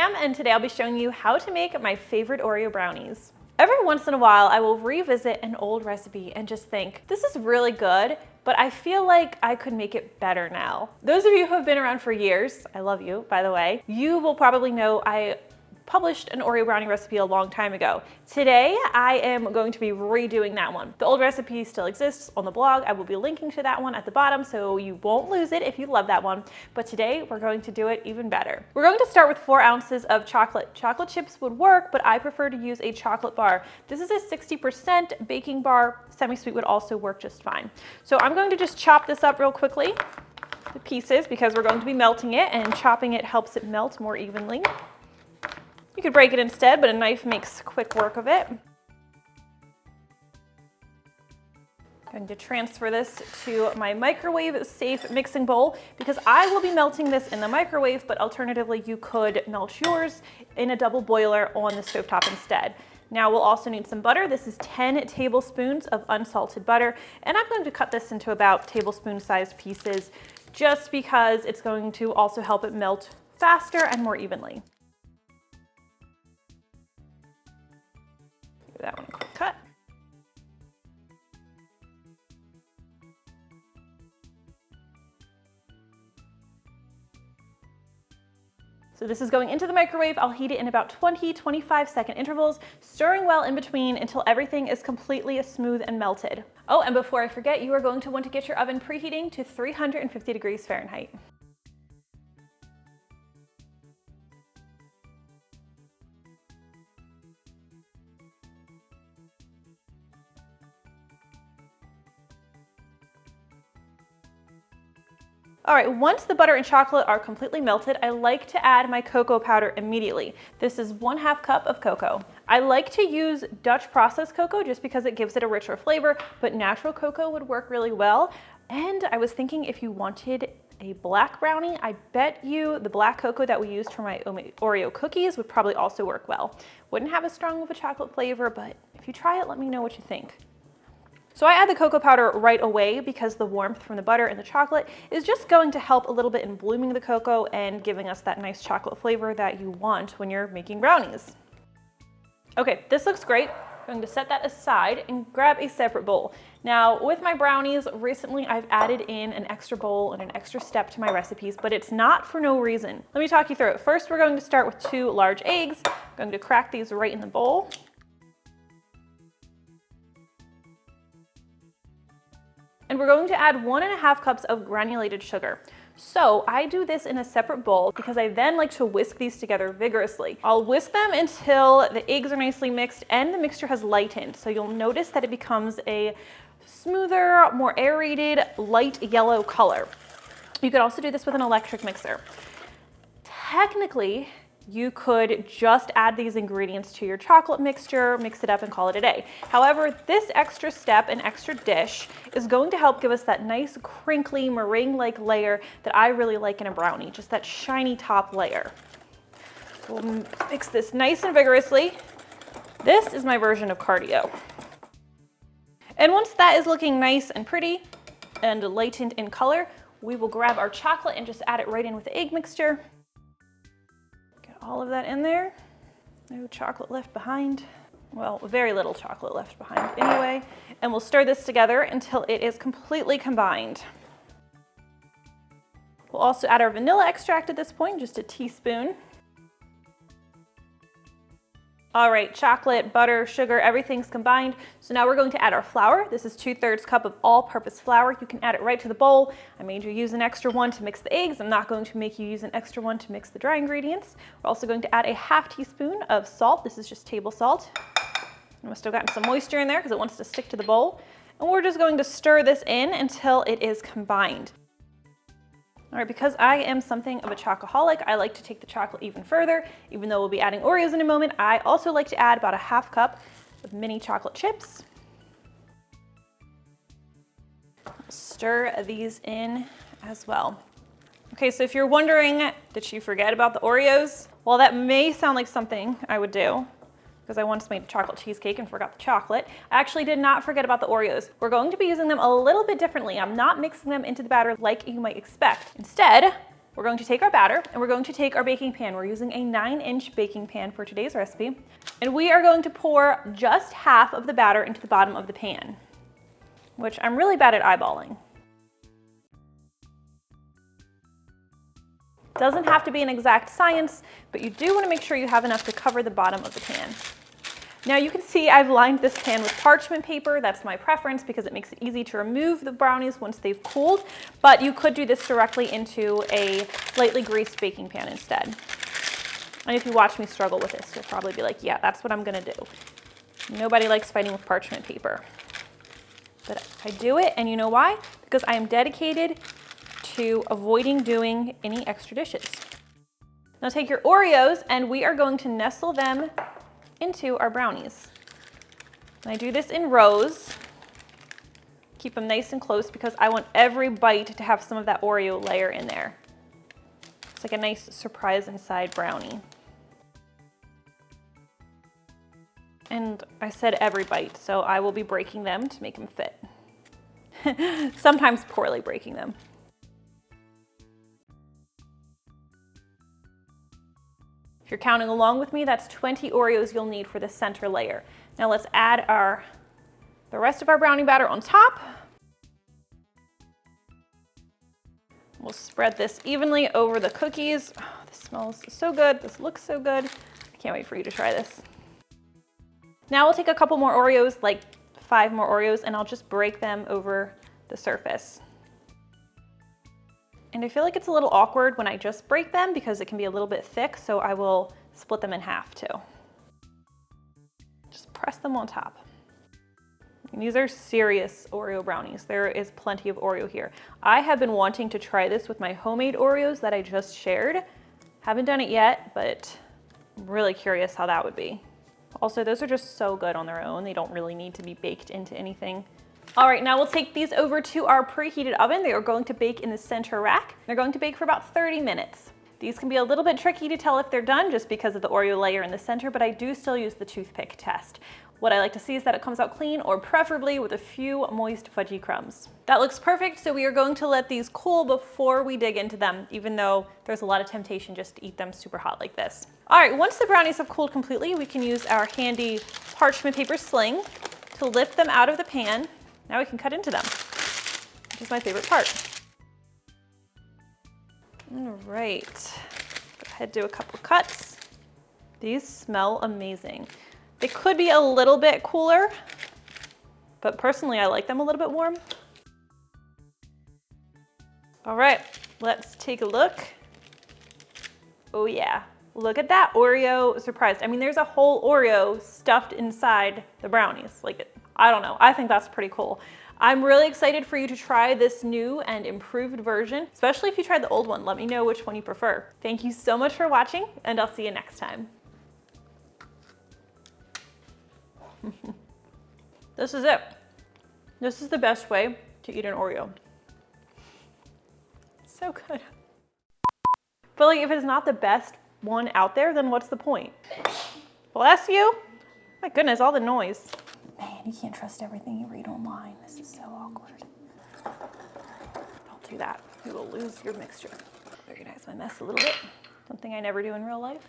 Sam, and today I'll be showing you how to make my favorite Oreo brownies. Every once in a while, I will revisit an old recipe and just think, this is really good, but I feel like I could make it better now. Those of you who have been around for years, I love you, by the way, you will probably know I published an Oreo brownie recipe a long time ago. Today, I am going to be redoing that one. The old recipe still exists on the blog. I will be linking to that one at the bottom, so you won't lose it if you love that one. But today, we're going to do it even better. We're going to start with 4 ounces of chocolate. Chocolate chips would work, but I prefer to use a chocolate bar. This is a 60% baking bar. Semi-sweet would also work just fine. So I'm going to just chop this up real quickly to pieces because we're going to be melting it, and chopping it helps it melt more evenly. You could break it instead, but a knife makes quick work of it. I'm going to transfer this to my microwave-safe mixing bowl because I will be melting this in the microwave, but alternatively, you could melt yours in a double boiler on the stovetop instead. Now we'll also need some butter. This is 10 tablespoons of unsalted butter, and I'm going to cut this into about tablespoon-sized pieces just because it's going to also help it melt faster and more evenly. Give that one a quick cut. So this is going into the microwave. I'll heat it in about 20-25 second intervals, stirring well in between until everything is completely smooth and melted. Oh, and before I forget, you are going to want to get your oven preheating to 350 degrees Fahrenheit. All right, once the butter and chocolate are completely melted, I like to add my cocoa powder immediately. This is 1/2 cup of cocoa. I like to use Dutch processed cocoa just because it gives it a richer flavor, but natural cocoa would work really well. And I was thinking if you wanted a black brownie, I bet you the black cocoa that we used for my Oreo cookies would probably also work well. Wouldn't have as strong of a chocolate flavor, but if you try it, let me know what you think. So I add the cocoa powder right away because the warmth from the butter and the chocolate is just going to help a little bit in blooming the cocoa and giving us that nice chocolate flavor that you want when you're making brownies. Okay, this looks great. I'm going to set that aside and grab a separate bowl. Now, with my brownies, recently I've added in an extra bowl and an extra step to my recipes, but it's not for no reason. Let me talk you through it. First, we're going to start with 2 large eggs. I'm going to crack these right in the bowl. And we're going to add 1.5 cups of granulated sugar. So I do this in a separate bowl because I then like to whisk these together vigorously. I'll whisk them until the eggs are nicely mixed and the mixture has lightened. So you'll notice that it becomes a smoother, more aerated, light yellow color. You could also do this with an electric mixer. Technically, you could just add these ingredients to your chocolate mixture, mix it up, and call it a day. However, this extra step and extra dish is going to help give us that nice crinkly meringue-like layer that I really like in a brownie, just that shiny top layer. We'll mix this nice and vigorously. This is my version of cardio. And once that is looking nice and pretty and lightened in color, we will grab our chocolate and just add it right in with the egg mixture. All of that in there. No chocolate left behind. Well, very little chocolate left behind anyway. And we'll stir this together until it is completely combined. We'll also add our vanilla extract at this point, just a teaspoon. All right, chocolate, butter, sugar, everything's combined. So now we're going to add our flour. This is 2/3 cup of all-purpose flour. You can add it right to the bowl. I made you use an extra one to mix the eggs. I'm not going to make you use an extra one to mix the dry ingredients. We're also going to add a 1/2 teaspoon of salt. This is just table salt. I must have gotten some moisture in there because it wants to stick to the bowl. And we're just going to stir this in until it is combined. All right, because I am something of a chocoholic, I like to take the chocolate even further. Even though we'll be adding Oreos in a moment, I also like to add about a 1/2 cup of mini chocolate chips. Stir these in as well. Okay, so if you're wondering, did she forget about the Oreos? Well, that may sound like something I would do, because I once made a chocolate cheesecake and forgot the chocolate. I actually did not forget about the Oreos. We're going to be using them a little bit differently. I'm not mixing them into the batter like you might expect. Instead, We're going to take our batter and we're going to take our baking pan. We're using a 9-inch baking pan for today's recipe. And we are going to pour just half of the batter into the bottom of the pan, which I'm really bad at eyeballing. Doesn't have to be an exact science, but you do want to make sure you have enough to cover the bottom of the pan. Now you can see I've lined this pan with parchment paper. That's my preference because it makes it easy to remove the brownies once they've cooled, but you could do this directly into a lightly greased baking pan instead. And if you watch me struggle with this, you'll probably be like, yeah, that's what I'm gonna do. Nobody likes fighting with parchment paper. But I do it, and you know why? Because I am dedicated to avoiding doing any extra dishes. Now take your Oreos and we are going to nestle them into our brownies. And I do this in rows. Keep them nice and close because I want every bite to have some of that Oreo layer in there. It's like a nice surprise inside brownie. And I said every bite, so I will be breaking them to make them fit. Sometimes poorly breaking them. If you're counting along with me, that's 20 Oreos you'll need for the center layer. Now let's add the rest of our brownie batter on top. We'll spread this evenly over the cookies. Oh, this smells so good. This looks so good. I can't wait for you to try this. Now we'll take a couple more Oreos, like 5 more Oreos, and I'll just break them over the surface. And I feel like it's a little awkward when I just break them because it can be a little bit thick, so I will split them in half too. Just press them on top. And these are serious Oreo brownies. There is plenty of Oreo here. I have been wanting to try this with my homemade Oreos that I just shared. Haven't done it yet, but I'm really curious how that would be. Also, those are just so good on their own. They don't really need to be baked into anything. All right, now we'll take these over to our preheated oven. They are going to bake in the center rack. They're going to bake for about 30 minutes. These can be a little bit tricky to tell if they're done just because of the Oreo layer in the center, but I do still use the toothpick test. What I like to see is that it comes out clean or preferably with a few moist fudgy crumbs. That looks perfect, so we are going to let these cool before we dig into them, even though there's a lot of temptation just to eat them super hot like this. All right, once the brownies have cooled completely, we can use our handy parchment paper sling to lift them out of the pan. Now we can cut into them, which is my favorite part. All right, go ahead, do a couple cuts. These smell amazing. They could be a little bit cooler, but personally I like them a little bit warm. All right, let's take a look. Oh yeah, look at that Oreo surprise. I mean, there's a whole Oreo stuffed inside the brownies. Like, I don't know, I think that's pretty cool. I'm really excited for you to try this new and improved version, especially if you tried the old one. Let me know which one you prefer. Thank you so much for watching, and I'll see you next time. This is it. This is the best way to eat an Oreo. So good. But like, if it's not the best one out there, then what's the point? Bless you. My goodness, all the noise. Man, you can't trust everything you read online. This is so awkward. Don't do that. You will lose your mixture. Organize my mess a little bit. Something I never do in real life.